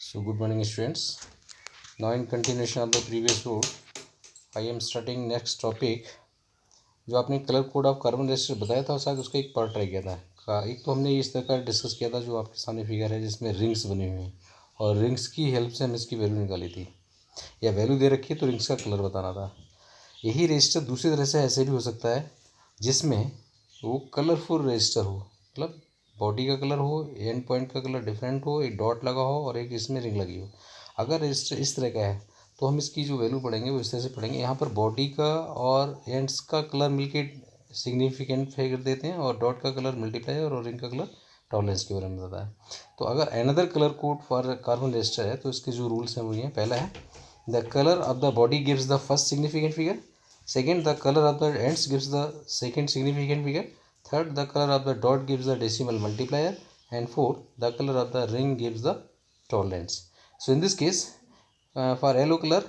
So good morning students. Now in continuation of the previous road, I am starting next topic. जो आपने colour code of carbon register बताया था शायद उसका एक पार्ट रह गया था। एक तो हमने इस तरह का डिस्कस किया था जो आपके सामने फिगर है जिसमें रिंग्स बनी हुई हैं और रिंग्स की हेल्प से हम इसकी वैल्यू निकाली थी या वैल्यू दे रखी है तो रिंग्स का कलर बताना था। यही रजिस्टर दूसरी तरह से ऐसे भी हो सकता है जिसमें वो कलरफुल रजिस्टर हो, मतलब बॉडी का कलर हो, एंड पॉइंट का कलर डिफरेंट हो, एक डॉट लगा हो और एक इसमें रिंग लगी हो। अगर रजिस्टर इस तरह का है तो हम इसकी जो वैल्यू पढ़ेंगे वो इस तरह से पढ़ेंगे। यहाँ पर बॉडी का और एंड्स का कलर मिलके सिग्निफिकेंट फिगर देते हैं और डॉट का कलर मल्टीप्लायर और रिंग का कलर टॉलरेंस के बारे में बताता है। तो अगर another colour code for carbon register है तो इसके जो रूल्स हैं वो ये हैं। पहला है the colour of the body gives the first significant figure, second the colour of the ends gives the second significant figure, third the color of the dot gives the decimal multiplier, and fourth the color of the ring gives the tolerance. So in this case for yellow color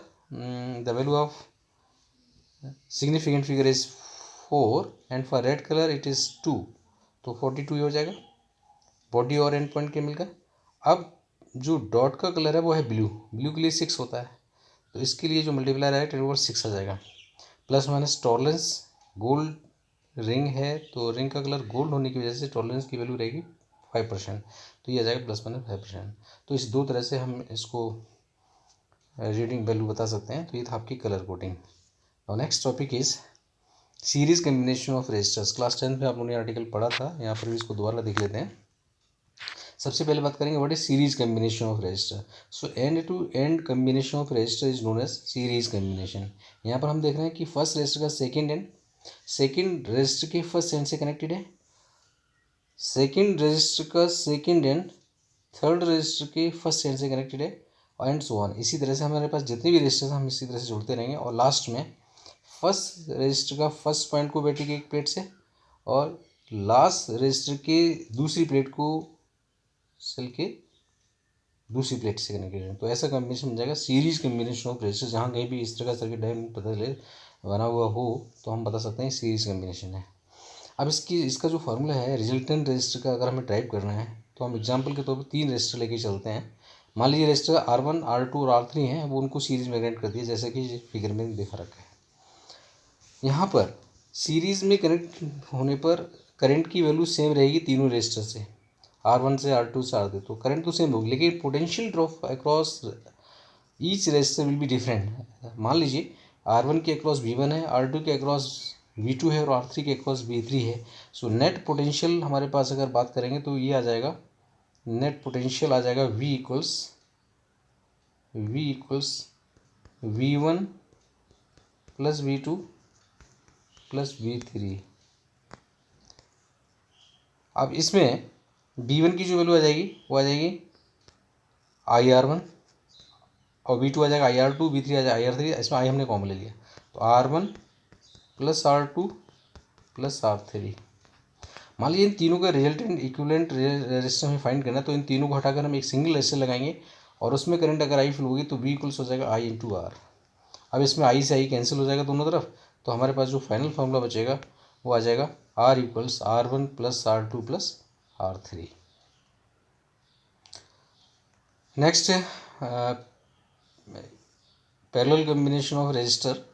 the value of significant figure is 4 and for red color it is 2, तो 42 हो जाएगा body और and point के मिलकर। अब जो dot का colour है वो है ब्लू, ब्लू के लिए 6 होता है तो इसके लिए जो मल्टीप्लायर है 10/6 आ जाएगा। Plus minus tolerance, gold ring है तो रिंग का कलर गोल्ड होने की वजह से टॉलरेंस की वैल्यू रहेगी 5%, तो ये आ जाएगा प्लस माइनस 5%। तो इस दो तरह से हम इसको रीडिंग वैल्यू बता सकते हैं। तो ये था आपकी कलर कोडिंग। और next topic is series combination of registers. Class 10 में आप लोगों ने आर्टिकल पढ़ा था, यहाँ पर भी इसको दोबारा देख लेते हैं। सबसे पहले बात करेंगे what is series combination of register. So end to end combination of register is known as series combination. यहाँ पर हम देख रहे हैं कि फर्स्ट रजिस्टर का सेकेंड रजिस्टर के फर्स्ट एंड से कनेक्टेड है, सेकेंड रजिस्टर का सेकेंड एंड थर्ड रजिस्टर के फर्स्ट एंड से कनेक्टेड है एंड सो ऑन। इसी तरह से हमारे पास जितने भी रजिस्टर हैं हम इसी तरह से जोड़ते रहेंगे और लास्ट में फर्स्ट रजिस्टर का फर्स्ट पॉइंट को बैठेगी एक प्लेट से और लास्ट रजिस्टर के दूसरी प्लेट को सेल के दूसरी प्लेट से कनेक्टेड है। तो ऐसा कम्बिनेशन बन जाएगा सीरीज कम्बिनेशन ऑफ रजिस्टर। जहाँ कहीं भी इस तरह का सर्किट डायग्राम पता चले बना हुआ हो तो हम बता सकते हैं सीरीज कम्बिनेशन है। अब इसका जो फार्मूला है रिजल्टेंट रजिस्टर का अगर हमें टाइप करना है तो हम एग्जांपल के तौर पर 3 रजिस्टर लेके चलते हैं। मान लीजिए रजिस्टर R1, R2 और R3 हैं, वो उनको सीरीज में कनेक्ट कर दिया जैसे कि फिगर में दिखा रखा है। यहाँ पर सीरीज में कनेक्ट होने पर करंट की वैल्यू सेम रहेगी तीनों रजिस्टर से, R1 से R2 से R3, तो करंट तो सेम होगी लेकिन potential drop across each resistor will be different. मान लीजिए R1 के अक्रॉस V1 है, R2 के अक्रॉस V2 है और R3 के अक्रॉस V3 है। सो नेट पोटेंशियल हमारे पास अगर बात करेंगे तो ये आ जाएगा, नेट पोटेंशियल आ जाएगा V equals V1 plus V2 plus V3। अब इसमें V1 की जो वैल्यू आ जाएगी वो आ जाएगी IR1 और V2 आ जाएगा IR2, V3 आ जाएगा IR3। इसमें I हमने कॉमन ले लिया तो R1 plus R2 plus R3। मान लीजिए इन तीनों का रिजल्टेंट इक्विवेलेंट रेजिस्टेंस हमें फाइंड करना है तो इन तीनों को हटाकर हम एक सिंगल रेजिस्टर लगाएंगे और उसमें करंट अगर I फिल होगी तो V इक्वल्स हो जाएगा I इंटू R। अब इसमें I से I कैंसिल हो जाएगा दोनों तरफ, तो हमारे पास जो फाइनल फार्मूला बचेगा वो आ जाएगा R equals R1 plus R2 plus R3। Next parallel combination of register.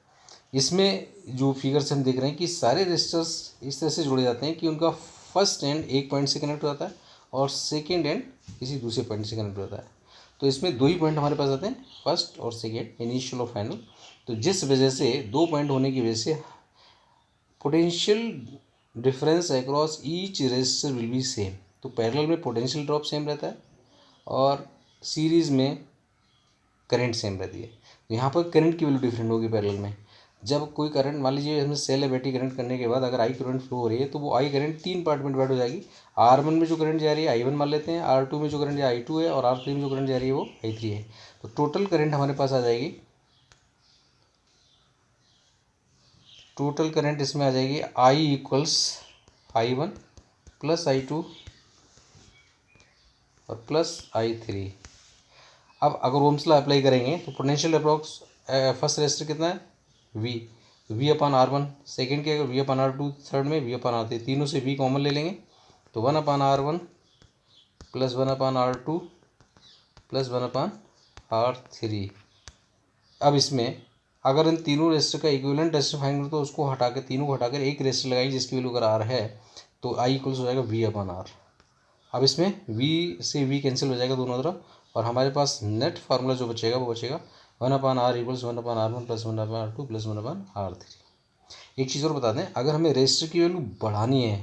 इसमें जो फिगर्स हम देख रहे हैं कि सारे रजिस्टर्स इस तरह से जोड़े जाते हैं कि उनका फर्स्ट एंड एक पॉइंट से कनेक्ट हो जाता है और सेकेंड एंड किसी दूसरे पॉइंट से कनेक्ट हो जाता है। तो इसमें 2 ही पॉइंट हमारे पास आते हैं, फर्स्ट और सेकेंड, इनिशियल और फाइनल। तो जिस वजह से 2 पॉइंट होने की वजह से potential difference across each resistor will be same. तो पैरेलल में पोटेंशियल ड्रॉप सेम रहता है और सीरीज़ में करंट सेम रहती है। तो यहाँ पर करंट की वैल्यू डिफरेंट होगी पैरेलल में। जब कोई करंट मान लीजिए इसमें सेल है बैटरी करंट करने के बाद अगर आई करंट फ्लो हो रही है तो वो आई करंट 3 पार्ट में डिवाइड हो जाएगी। R1 में जो करंट जा रही है I1 मान लेते हैं, R2 में जो करंट जा रही है I2 है और R3 में जो करंट जा रही है वो I3 है। तो टोटल करंट हमारे पास आ जाएगी, टोटल करंट इसमें आ जाएगी I equals I1 plus I2 और प्लस I3। अब अगर ओम्स लॉ अप्लाई करेंगे तो पोटेंशियल अप्रॉक्स फर्स्ट रेजिस्टर कितना है V अपान R1, सेकेंड के अगर V अपान R2, थर्ड में V अपान R3, तीनों से V कॉमन ले लेंगे तो 1 अपान R1 प्लस 1 अपान R2 प्लस 1/R3। अब इसमें अगर इन तीनों रेजिस्टर का इक्विवेलेंट रेजिस्टर फाइंड करो तो उसको हटा के, तीनों को हटा कर एक रेजिस्टर लगाएंगे जिसकी वैल्यू अगर R है तो I इक्वल्स हो जाएगा V/R। अब इसमें V से V कैंसिल हो जाएगा दोनों तरफ, और हमारे पास नेट फार्मूला जो बचेगा वो बचेगा 1/R equals 1/R1 plus 1/R2 plus 1/R3। एक चीज़ और बता दें, अगर हमें रेजिस्टर की वैल्यू बढ़ानी है,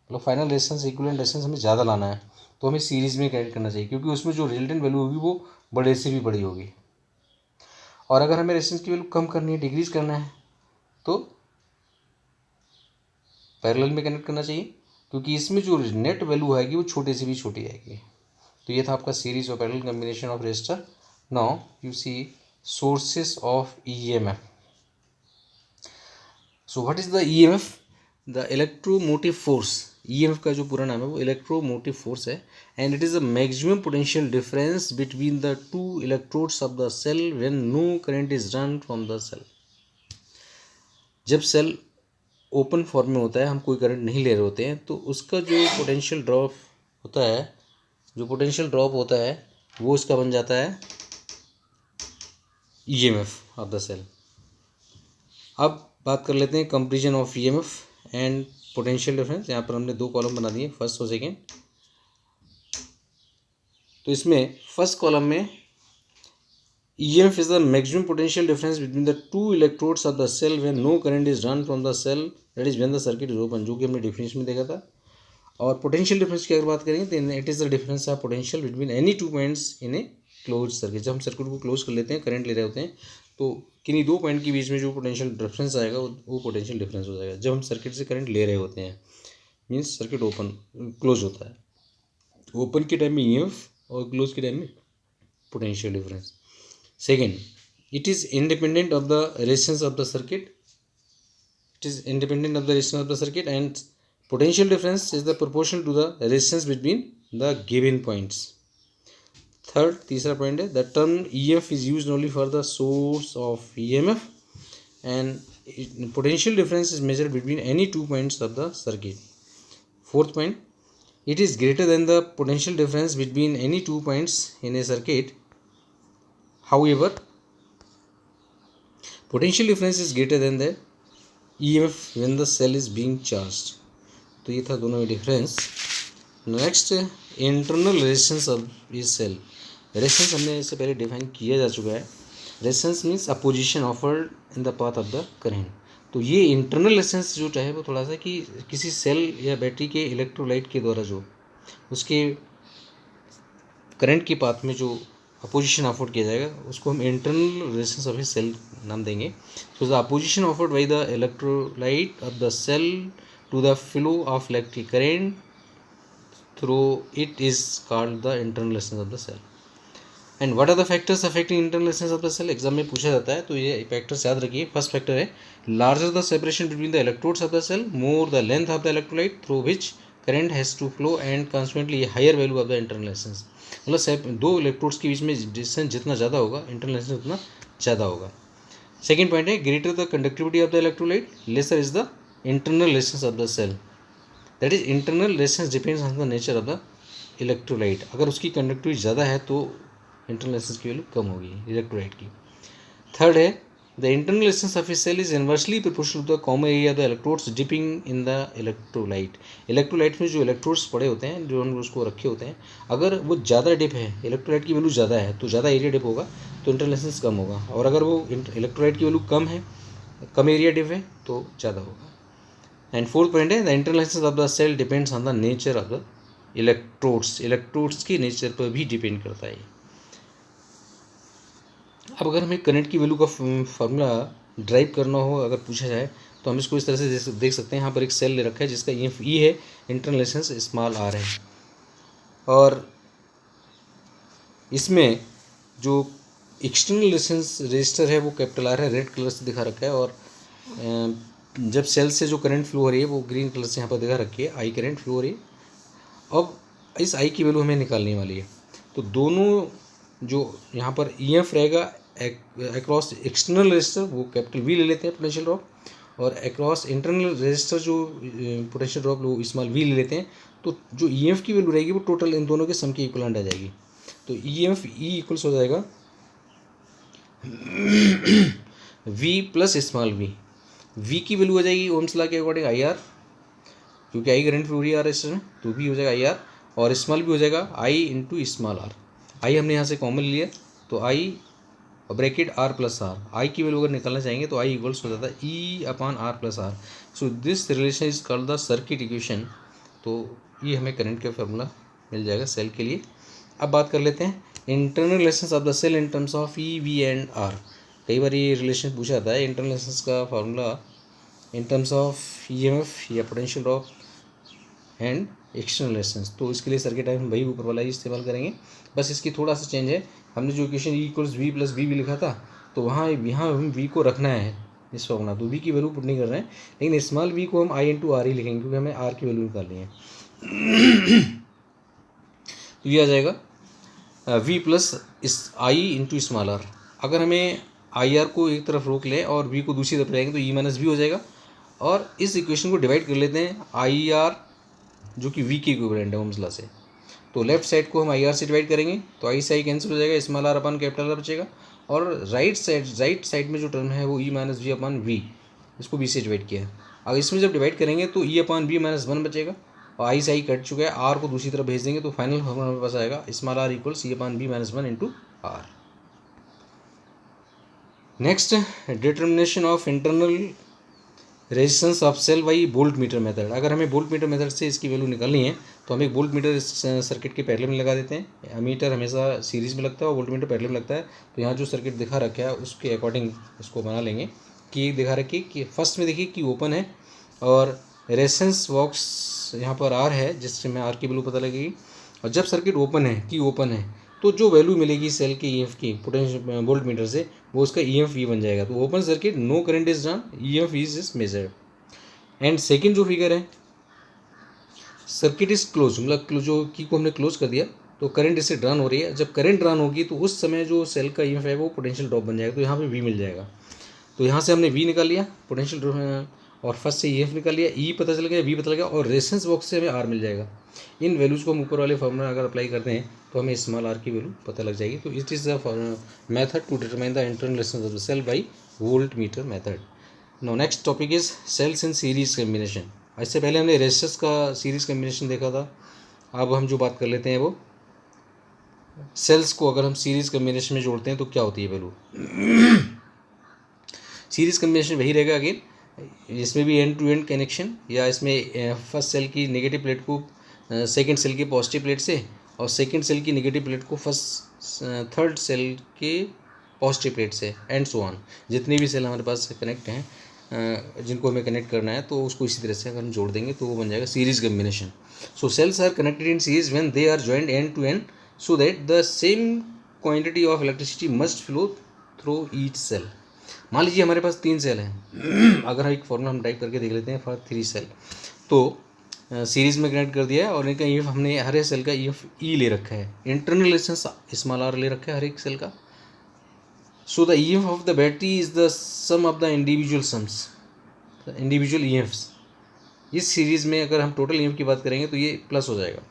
मतलब फाइनल रेजिस्टेंस इक्विवेलेंट रेजिस्टेंस हमें ज़्यादा लाना है, तो हमें सीरीज़ में कनेक्ट करना चाहिए, क्योंकि उसमें जो रिजल्टेंट वैल्यू होगी वो बड़े से भी बड़ी होगी। और अगर हमें रेजिस्टेंस की वैल्यू कम करनी है, डिक्रीज करना है, तो पैरेलल में कनेक्ट करना चाहिए, क्योंकि इसमें जो नेट वैल्यू आएगी वो छोटे से भी छोटी आएगी। तो ये था आपका सीरीज और parallel combination of resistor. Now you see sources of EMF। So what is the EMF? The electromotive force. EMF का जो पूरा नाम है वो इलेक्ट्रोमोटिव फोर्स है, and it is the maximum potential difference between the two electrodes of the cell when no current is run from the cell. जब cell open form में होता है, हम कोई करंट नहीं ले रहे होते हैं, तो उसका जो पोटेंशियल ड्रॉप होता है, वो उसका बन जाता है EMF ऑफ द सेल। अब बात कर लेते हैं comparison of EMF and potential difference. यहाँ पर हमने दो कॉलम बना दिए, फर्स्ट और सेकेंड। तो इसमें फर्स्ट कॉलम में EMF is the maximum potential difference between the two electrodes of the cell when no current is run from the cell, that is when the circuit is open, जो कि हमने difference में देखा था। और potential difference की अगर बात करेंगे तो it is the difference of potential between any two points in A close circuit. जब हम सर्किट को क्लोज कर लेते हैं, करंट ले रहे होते हैं, तो किन्हीं दो पॉइंट के बीच में जो पोटेंशियल डिफरेंस आएगा वो पोटेंशियल डिफरेंस हो जाएगा जब हम सर्किट से करंट ले रहे होते हैं, मीन्स सर्किट ओपन क्लोज होता है। ओपन के टाइम में EMF और क्लोज के टाइम में potential difference. Second, it is independent of the resistance of the circuit. And potential difference is the proportional to the resistance between the given points. Third, तीसरा point है, the term EMF is used only for the source of EMF, and potential difference is measured between any 2 points of the circuit. Fourth point, it is greater than the potential difference between any 2 points in a circuit. However, potential difference is greater than the EMF when the cell is being charged. तो ये था दोनों में difference. Next, internal resistance of इस cell. Resistance हमने इससे पहले define किया जा चुका है। Resistance means opposition offered in the path of the current. तो ये इंटरनल रेजिस्टेंस जो चाहे वो थोड़ा सा कि किसी सेल या बैटरी के इलेक्ट्रोलाइट के द्वारा जो उसके करंट के पाथ में जो अपोजिशन ऑफर्ड किया जाएगा उसको हम internal resistance of a cell नाम देंगे। So the opposition offered by the electrolyte of the cell to the flow of electric current through it is called the internal resistance of the cell. And what are the factors affecting internal resistance of the cell? Exam में पूछा जाता है, तो ये factors याद रखिए। First factor है, larger the separation between the electrodes of the cell, more the length of the electrolyte through which current has to flow, and consequently higher value of the internal resistance. मतलब दो electrodes के बीच में distance जितना ज़्यादा होगा, internal resistance उतना ज़्यादा होगा। सेकेंड पॉइंट है, greater the conductivity of the electrolyte, lesser is the internal resistance of the cell. That is internal resistance depends on the nature of the electrolyte. अगर उसकी कंडक्टिविटी ज़्यादा है तो इंटरनल रेजिस्टेंस की वैल्यू कम होगी electrolyte की। थर्ड है, the internal resistance of a cell is inversely proportional to the common area of the electrodes dipping in the electrolyte. Electrolyte में जो इलेक्ट्रोड्स पड़े होते हैं, जो हम उसको रखे होते हैं, अगर वो ज़्यादा डिप है, इलेक्ट्रोलाइट की वैल्यू ज़्यादा है तो ज़्यादा एरिया डिप होगा तो इंटरनल रेजिस्टेंस कम होगा, और अगर वो इलेक्ट्रोलाइट की वैल्यू कम है, कम एरिया डिप है तो ज़्यादा होगा। एंड फोर्थ पॉइंट है, the internal resistance of the cell depends on the nature of the electrodes. Electrodes की नेचर पर भी डिपेंड करता है। अब अगर हमें करंट की वैल्यू का फार्मूला ड्राइव करना हो, अगर पूछा जाए, तो हम इसको इस तरह से देख सकते हैं। यहाँ पर एक सेल ले रखा है जिसका EMF E है, इंटरनल रेजिस्टेंस स्मॉल r है, और इसमें जो एक्सटर्नल रेजिस्टेंस रजिस्टर है वो कैपिटल R है, रेड कलर से दिखा रखा है, और जब सेल से जो करंट फ्लो हो रही है वो ग्रीन कलर से यहाँ पर दिखा रखी है, I करंट फ्लो हो रही है। अब इस I की वैल्यू हमें निकालने वाली है, तो दोनों जो यहाँ पर EMF रहेगा अक्रॉस एक्सटर्नल रेजिस्टर वो कैपिटल V ले लेते हैं पोटेंशियल ड्रॉप, और अक्रॉस इंटरनल रेजिस्टर जो पोटेंशियल ड्रॉप वो स्मॉल v ले लेते हैं। तो जो EMF की वैल्यू रहेगी वो टोटल इन दोनों के सम की इक्वलेंट आ जाएगी। तो तो EMF E इक्वल्स हो जाएगा V प्लस स्मॉल v की वैल्यू हो जाएगी ओम्स लॉ के अकॉर्डिंग IR, क्योंकि आई करंट फ्लो हो रही है RS में, तो भी हो जाएगा IR, और स्मॉल भी हो जाएगा I इंटू स्मॉल r। आई हमने यहाँ से कॉमन लिया तो I bracket R plus R, आई की वैल्यू अगर निकालना चाहेंगे तो I इक्वल्स हो जाता है E upon R plus R। So this relation is called the circuit equation. तो ये हमें करंट का फार्मूला मिल जाएगा सेल के लिए। अब बात कर लेते हैं internal relations of the cell in terms of E V and R। कई बार ये रिलेशन पूछा जाता है इंटरनल रिलेशंस का formula in terms of EMF या potential drop and external relations. तो इसके लिए सर्किट हम वही ऊपर वाला ही इस्तेमाल करेंगे, बस इसकी थोड़ा सा चेंज है। हमने जो equation E equals V plus B लिखा था, तो वहाँ हम V को रखना है इस फॉर्मूला, तो V की वैल्यू पुट नहीं कर रहे हैं, लेकिन स्मॉल v को हम I इंटू R ही लिखेंगे क्योंकि हमें R की वैल्यू निकालनी है। तो ये आ जाएगा V plus I into small r। अगर हमें IR को एक तरफ रोक लें और V को दूसरी तरफ लाएंगे तो E माइनस V हो जाएगा, और इस इक्वेशन को डिवाइड कर लेते हैं IR जो कि V के इक्विवेलेंट है ओम्स लॉ से। तो लेफ्ट साइड को हम IR से डिवाइड करेंगे तो I से I कैंसिल हो जाएगा, स्मॉल r अपन कैपिटल R बचेगा, और राइट साइड में जो टर्म है वो E माइनस V अपन V, इसको B से डिवाइड किया है। अगर इसमें जब डिवाइड करेंगे तो E अपन V माइनस 1 बचेगा, और I से I कट चुका है, R को दूसरी तरफ भेज देंगे तो फाइनल फॉर्मूला हमारे पास आएगा small r equals E upon V minus 1 into R। Next, determination of internal resistance of cell by voltmeter method. अगर हमें वोल्ट मीटर मेथड से इसकी वैल्यू निकालनी है तो हम एक वोल्ट मीटर सर्किट के पैरेलल में लगा देते हैं। मीटर हमेशा सीरीज में लगता है और वोल्ट मीटर पैरेलल में लगता है। तो यहाँ जो सर्किट दिखा रखा है उसके अकॉर्डिंग इसको बना लेंगे कि दिखा रखी कि फर्स्ट में देखिए कि ओपन है और रेजिस्टेंस बॉक्स यहाँ पर R है, जिससे हमें R की वैल्यू पता लगेगी। और जब सर्किट ओपन है कि ओपन है तो जो वैल्यू मिलेगी सेल के EMF की पोटेंशियल वोल्ट मीटर से वो उसका EMF V बन जाएगा। तो open circuit no current is drawn, EMF is measured. And second जो फिगर है, सर्किट इज क्लोज, मतलब जो की को हमने क्लोज कर दिया तो करंट इससे ड्रॉन हो रही है। जब करंट ड्रॉन होगी तो उस समय जो सेल का EMF है वो पोटेंशियल ड्रॉप बन जाएगा, तो यहाँ पे V मिल जाएगा। तो यहाँ से हमने V निकाल लिया पोटेंशियल ड्रॉप, और फर्स्ट से EMF निकाल लिया, E पता चल गया, V पता लगा, और रेजिस्टेंस बॉक्स से हमें R मिल जाएगा। इन वैल्यूज़ को हम ऊपर वाले फॉर्मूला अगर अप्लाई करते हैं तो हमें स्मॉल r की वैल्यू पता लग जाएगी। तो it is the method to determine the internal resistance of the cell by voltmeter method. No next topic is cells in series combination. इससे पहले हमने रेजिस्टेंस का सीरीज कम्बिनेशन देखा था, अब हम जो बात कर लेते हैं वो सेल्स को अगर हम सीरीज कम्बिनेशन में जोड़ते हैं तो क्या होती है वैल्यू। सीरीज कम्बिनेशन वही रहेगा अगेन, इसमें भी एंड टू एंड कनेक्शन, या इसमें फर्स्ट सेल की नेगेटिव प्लेट को सेकंड सेल की पॉजिटिव प्लेट से, और सेकंड सेल की नेगेटिव प्लेट को थर्ड सेल के पॉजिटिव प्लेट से, एंड सो ऑन। जितने भी सेल हमारे पास कनेक्ट हैं जिनको हमें कनेक्ट करना है तो उसको इसी तरह से अगर हम जोड़ देंगे तो वो बन जाएगा series combination. So cells are connected in series when they are joined end to end so that the same quantity of electricity must flow through each cell. मान लीजिए हमारे पास 3 सेल हैं, अगर एक फॉर्मूला हम टाइप करके देख लेते हैं फॉर 3 सेल, तो सीरीज में कनेक्ट कर दिया है और इनका EMF हमने हर एक सेल का EMF E ले रखा है, इंटरनल रेजिस्टेंस स्मॉल r ले रखा है हर एक सेल का। So the EMF of the battery is the sum of the individual EMFs। इस सीरीज में अगर हम टोटल EMF की बात करेंगे तो ये प्लस हो जाएगा।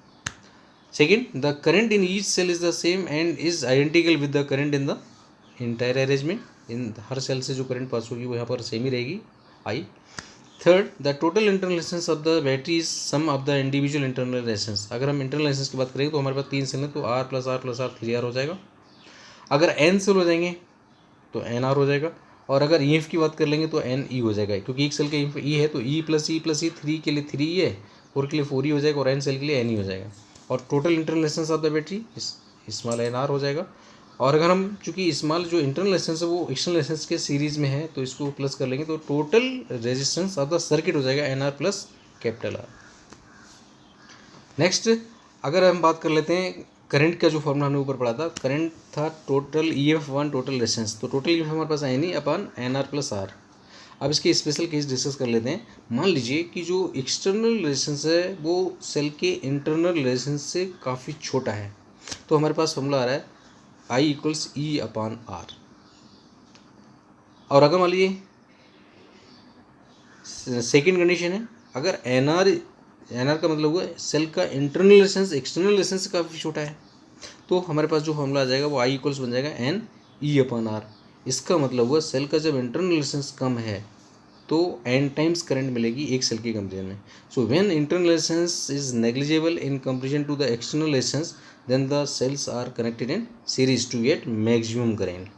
Second, the current in each cell is the same and is identical with the current in the entire arrangement. In हर सेल से जो करंट पास होगी वो यहाँ पर सेम ही रहेगी I। Third, the total internal resistance of the battery is sum of the individual internal resistance. अगर हम इंटरनल रेजिस्टेंस की बात करेंगे तो हमारे पास 3 सेल हैं तो R plus R plus R 3R हो जाएगा। अगर N सेल हो जाएंगे तो NR हो जाएगा, और अगर EMF की बात कर लेंगे तो NE हो जाएगा, क्योंकि एक सेल का EMF E है तो E प्लस E 3 के लिए 3E है, 4 के लिए 4E हो जाएगा, और N सेल के लिए NE हो जाएगा। और total internal resistance of the battery small NR हो जाएगा। और अगर हम चूंकि स्मॉल जो इंटरनल रेजिस्टेंस है वो एक्सटर्नल रेजिस्टेंस के सीरीज में है तो इसको प्लस कर लेंगे तो total resistance of the circuit हो जाएगा NR plus capital R। Next, अगर हम बात कर लेते हैं करंट का जो फॉर्मूला हमने ऊपर पढ़ा था, करंट था टोटल EMF1 टोटल रेजिस्टेंस, तो टोटल EMF हमारे पास NE अपन NR प्लस R। अब इसके स्पेशल केस डिस्कस कर लेते हैं। मान लीजिए कि जो एक्सटर्नल रेजिस्टेंस है वो सेल के इंटरनल रेजिस्टेंस से काफ़ी छोटा है, तो हमारे पास फॉर्मूला आ रहा है I equals E upon R। और अगर मान लीजिए सेकेंड कंडीशन है, अगर NR का मतलब हुआ सेल का इंटरनल रेजिस्टेंस एक्सटर्नल रेजिस्टेंस से काफ़ी छोटा है, तो हमारे पास जो फॉर्मूला आ जाएगा वो आई इक्वल्स बन जाएगा एन ई अपन आर। इसका मतलब हुआ सेल का जब इंटरनल रेजिस्टेंस कम है तो एन टाइम्स करंट मिलेगी एक सेल के कंपेरिजन में। So when internal resistance is negligible in comparison to the external resistance then the cells are connected in series to get maximum current.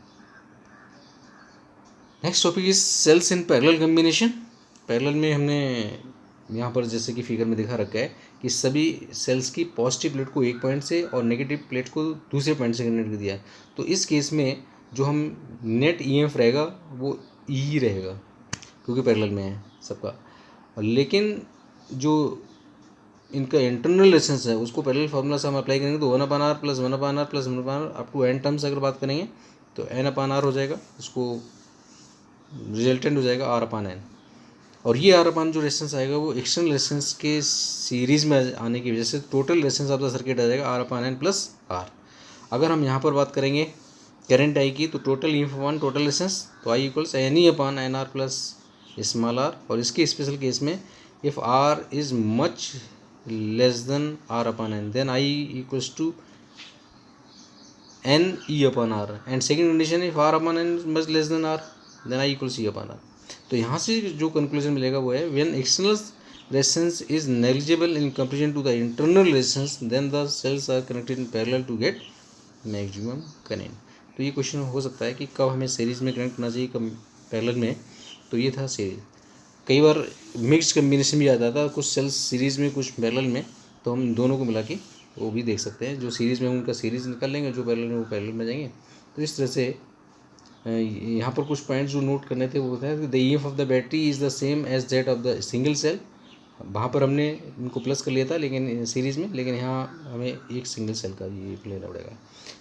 Next topic is cells in parallel combination. Parallel में हमने यहाँ पर जैसे कि figure में दिखा रखा है कि सभी सेल्स की पॉजिटिव प्लेट को एक पॉइंट से और नेगेटिव प्लेट को दूसरे पॉइंट से कनेक्ट कर दिया है। तो इस केस में जो हम नेट ईएमएफ रहेगा वो ई ही रहेगा क्योंकि पैरेलल में है सबका। और लेकिन जो इनका इंटरनल रेजिस्टेंस है उसको पैरेलल फार्मूला से हम अप्लाई करेंगे तो 1/r plus 1/r plus 1/r up to N terms अगर बात करेंगे तो n/r हो जाएगा, इसको रिजल्टेंट हो जाएगा r/n। और ये r/n जो रेजिस्टेंस आएगा वो एक्सटर्नल रेजिस्टेंस के सीरीज में आने की वजह से total resistance of the circuit आ जाएगा r/n प्लस r। अगर हम यहाँ पर बात करेंगे करंट आई की तो total E one total resistance तो I equals n E upon n R plus small r. और इसके स्पेशल केस में if R is much less than R upon n then I equals to n E upon R and second condition if R upon n much less than R then I equals E upon R. तो यहाँ से जो conclusion मिलेगा वो है when external resistance is negligible in comparison to the internal resistance then the cells are connected in parallel to get maximum current. तो ये question हो सकता है कि कब हमें सीरीज़ में कनेक्ट करना चाहिए कब पैरेलल में, तो ये था सीरीज। कई बार मिक्स कम्बिनेशन भी आ जाता है, कुछ सेल्स सीरीज़ में कुछ पैरेलल में, तो हम दोनों को मिला के वो भी देख सकते हैं। जो सीरीज़ में उनका सीरीज़ निकाल लेंगे, जो पैरेलल में वो पैरेलल में जाएंगे। तो इस तरह से यहाँ पर कुछ पॉइंट्स जो नोट करने थे वो होता है कि the EMF of the battery is the same as that of the single cell. वहाँ पर हमने इनको प्लस कर लिया था लेकिन सीरीज़ में, लेकिन यहाँ हमें एक सिंगल सेल का ये लेना पड़ेगा।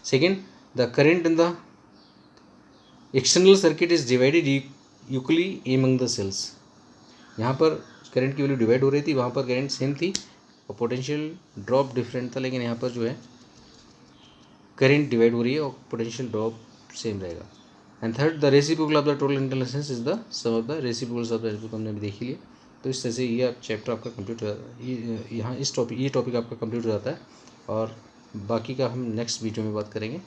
Second, the current in the external circuit is divided equally among the cells. यहाँ पर करंट की वैल्यू डिवाइड हो रही थी, वहाँ पर करंट सेम थी और पोटेंशियल ड्रॉप डिफरेंट था, लेकिन यहाँ पर जो है करंट डिवाइड हो रही है और पोटेंशियल ड्रॉप सेम रहेगा। And third, the reciprocal of the total internal resistance is the sum of the reciprocals of the reciprocal, हमने भी देख लिया। तो इस तरह से ये चैप्टर आपका कंप्लीट हो जाता है, यहाँ ये टॉपिक आपका कंप्लीट हो जाता है और बाकी का हम नेक्स्ट वीडियो में बात करेंगे।